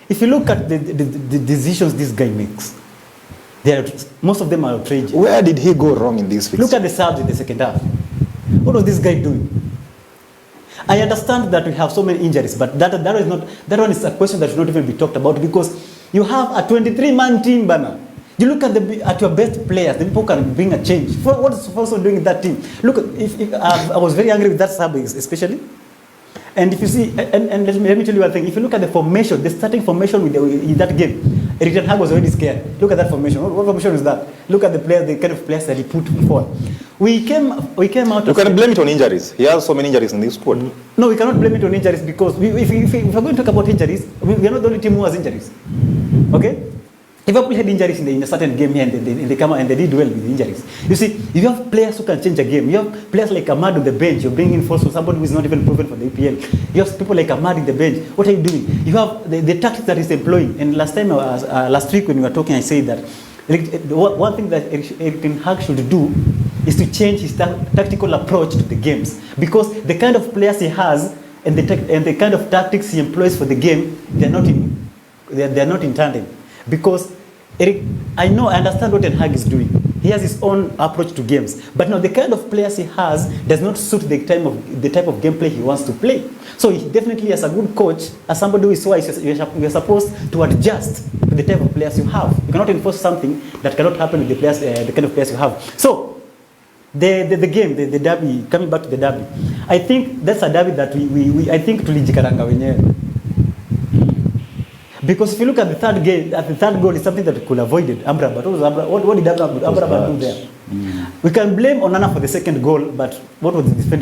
if you look at the decisions this guy makes, most of them are outrageous. Where did he go wrong in this fix? Look at the subs in the second half. What was this guy doing? I understand that we have so many injuries, but that one is a question that should not even be talked about, because you have a 23-man team, Bana. You look at your best players, the people can bring a change. What is also doing in that team? Look, I was very angry with that sub especially. And if you see, and let me tell you one thing. If you look at the formation, the starting formation in that game, Erik ten Hag was already scared. Look at that formation. What formation is that? Look at the players, the kind of players that he put forward. We came out. You can blame it on injuries. He has so many injuries in this squad. No, we cannot blame it on injuries, because if we're going to talk about injuries, we are not the only team who has injuries. Okay? Liverpool had injuries in a certain game here, and they come out and they did well with the injuries. You see, if you have players who can change a game, you have players like Ahmad on the bench, you're bringing in also somebody who is not even proven for the EPL. You have people like Ahmad in the bench. What are you doing? You have the tactics that he's employing. And last week when we were talking, I said that one thing that Erik ten Hag should do is to change his tactical approach to the games, because the kind of players he has and the kind of tactics he employs for the game, they're not in tandem. Because I understand what Ten Hag is doing. He has his own approach to games, but now the kind of players he has does not suit the type of gameplay he wants to play. So he definitely, as a good coach, as somebody who is wise, you're supposed to adjust to the type of players you have. You cannot enforce something that cannot happen with the players, the kind of players you have. So the game, the derby, coming back to the derby, I think that's a derby that I think tulijikaranga wenyewe. Because if you look at the third goal is something that we could have avoided. Amrabat, what did Amrabat do there? We can blame Onana for the second goal, but what was the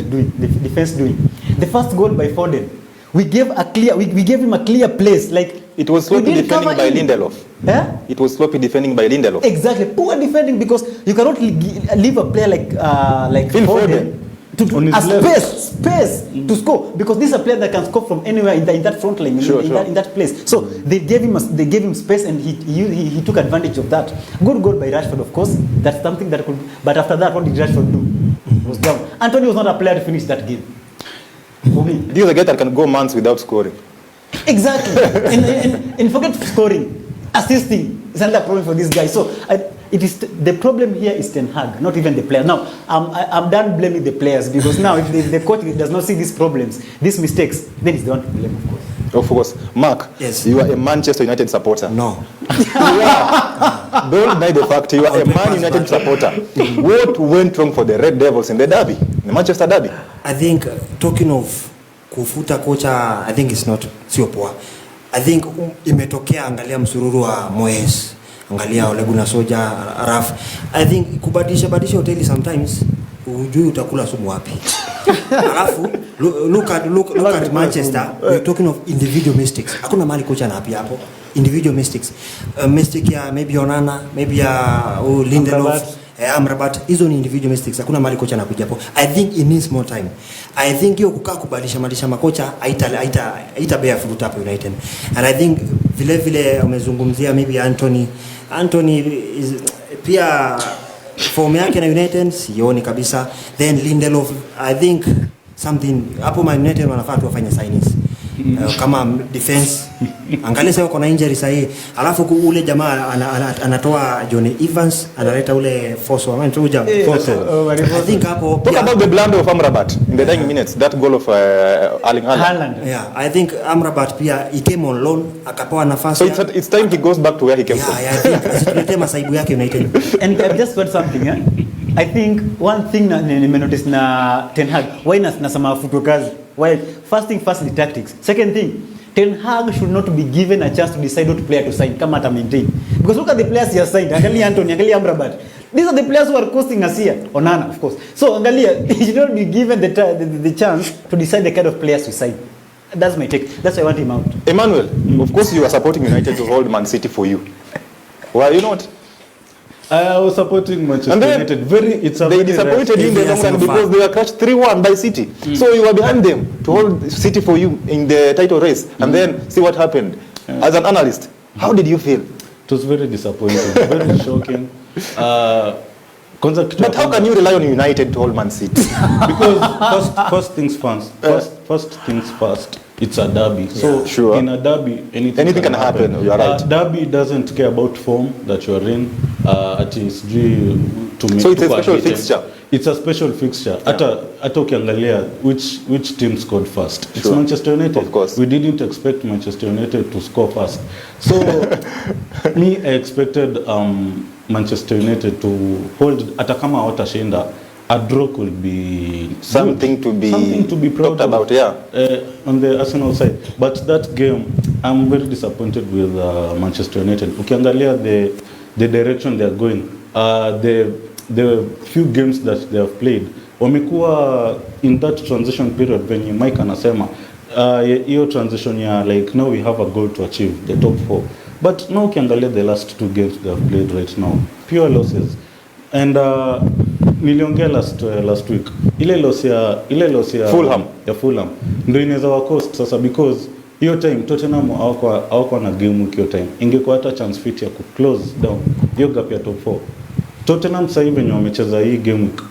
defense doing? The first goal by Foden, we gave him a clear place. Like, it was sloppy defending by Lindelof. Eh? It was sloppy defending by Lindelof. Exactly, poor defending, because you cannot leave a player like Foden to space to score, because this is a player that can score from anywhere in that front line, in that place. So they gave him space, and he took advantage of that. Good goal by Rashford, of course. That's something that could. But after that, what did Rashford do? He was down. Anthony was not a player to finish that game. For me, this is a guy that can go months without scoring. Exactly, and forget scoring, assisting is another problem for this guy. So it is the problem here is Ten Hag, not even the player. Now I'm done blaming the players, because now if the coach does not see these problems, these mistakes, then it's the one to blame, of course. Of course. Mark, yes. You are a Manchester United supporter. No. Don't deny the fact you are a Man United supporter. What went wrong for the Red Devils in the derby, the Manchester derby? I think talking of kufuta kocha, I think it's not sio poa. I think imetokea, angalia msururu wa Moyes, angalia Ole Gunnar Solskjaer, Raf. I think kubadilisha hoteli sometimes hujui utakula sumu wapi. Alafu look at Manchester. We're talking of individual mistakes. Hakuna mali kocha na hapo. Individual mistakes. Mistake ya maybe Onana, maybe ya Lindelof, Amrabat, hizo ni individual mistakes. Hakuna mali kocha anakuja hapo. I think it needs more time. I think hiyo kukaa kubadilisha makocha haita bear fruit hapo United. And I think vile umezungumzia maybe Anthony is pia form yake na United sioni kabisa. Then Lindelof, I think something hapo Man United wanafaa tu wafanye signings. Kama defense, angalia sasa kuna injury sahi, alafu ule jamaa anatoa John Evans, analeta ule Foso anaitwa Foso. I think hapo talk about the blunder of Amrabat in the dying minutes, that goal of Erling Haaland. Yeah, I think Amrabat pia he came on loan, akapewa nafasi. So it's time he goes back to where he came from. Yeah, I think asitulete masaibu yake United. And I've just heard something, I think one thing nimenotice na Ten Hag, why nasema futo kazi. Why? First thing first, the tactics. Second thing, Ten Hag should not be given a chance to decide what player to sign, kama ata maintain. Because look at the players he has signed. Angalia Anthony, angalia Amrabat. These are the players who are costing us here. Onana, of course. So angalia, he should not be given the chance to decide the kind of players we sign. That's my take. That's why I want him out. Emmanuel, of course you are supporting United to hold Man City for you. Why are you not? I was supporting Manchester United. They disappointed you in the long run because they were crushed 3-1 by City. So you were behind them to hold City for you in the title race. And then see what happened. As an analyst, how did you feel? It was very disappointing, very shocking. But how can you rely on United to hold Man City? Because first things first. First things first. it's a derby. So Sure. in a derby, anything can happen. You are right. Derby doesn't care about form that you are in. At least to make. So it's a special fixture. It's a special fixture. Hata ukiangalia which team scored first. It's Sure. Manchester United. Of course. We didn't expect Manchester United to score first. So me, I expected Manchester United to hold. Hata kama hawatashinda, a draw could be Something to be proud talked about, on the Arsenal side. But that game, I'm very disappointed with Manchester United. Ukiangalia the direction they are going, the few games that they have played, wamekuwa in that transition period venye Mike anasema, hiyo transition ya like now we have a goal to achieve the top 4. But now ukiangalia the last 2 games they have played right now, pure losses. And niliongea last week ile loss ya Fulham ndio inaweza wa cost sasa, because hiyo time Tottenham hawako na game week. Hiyo time ingekuwa hata chance fit ya ku close down hiyo gap ya top 4. Tottenham sasa hivi wamecheza hii game week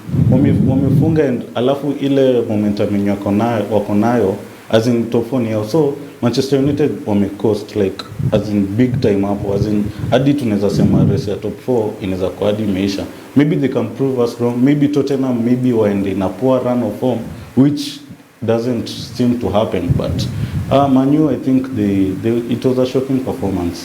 wamefunga, and alafu ile momentum yenye wako nayo as in top 4 yao. So Manchester United wamecost like as in big time hapo, as in hadi tunaweza sema race ya top 4 inaweza kwa hadi imeisha. Maybe they can prove us wrong. Maybe Tottenham waende in a poor run of form, which doesn't seem to happen. But Man U, I think it was a shocking performance.